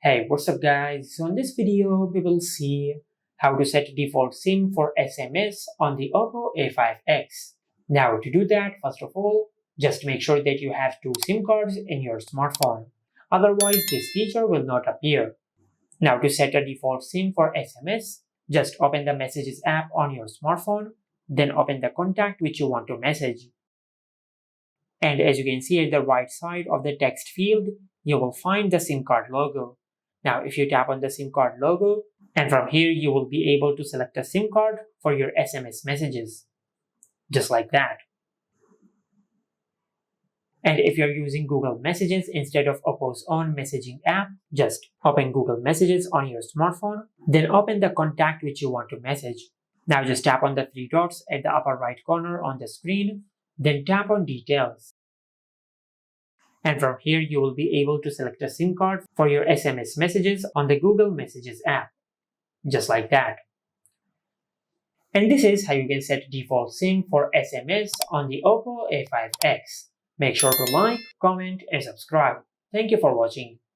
Hey, what's up guys? So in this video, we will see how to set default SIM for SMS on the Oppo A5x. Now to do that, first of all, just make sure that you have two SIM cards in your smartphone. Otherwise, this feature will not appear. Now to set a default SIM for SMS, just open the Messages app on your smartphone, then open the contact which you want to message. And as you can see at the right side of the text field, you will find the SIM card logo. Now, if you tap on the SIM card logo, and from here you will be able to select a SIM card for your SMS messages. Just like that. And if you're using Google Messages instead of Oppo's own messaging app, just open Google Messages on your smartphone, then open the contact which you want to message. Now just tap on the three dots at the upper right corner on the screen, then tap on Details. And from here you will be able to select a SIM card for your SMS messages on the Google Messages app. Just like that. And this is how you can set default SIM for SMS on the Oppo A5x. Make sure to like, comment and subscribe. Thank you for watching.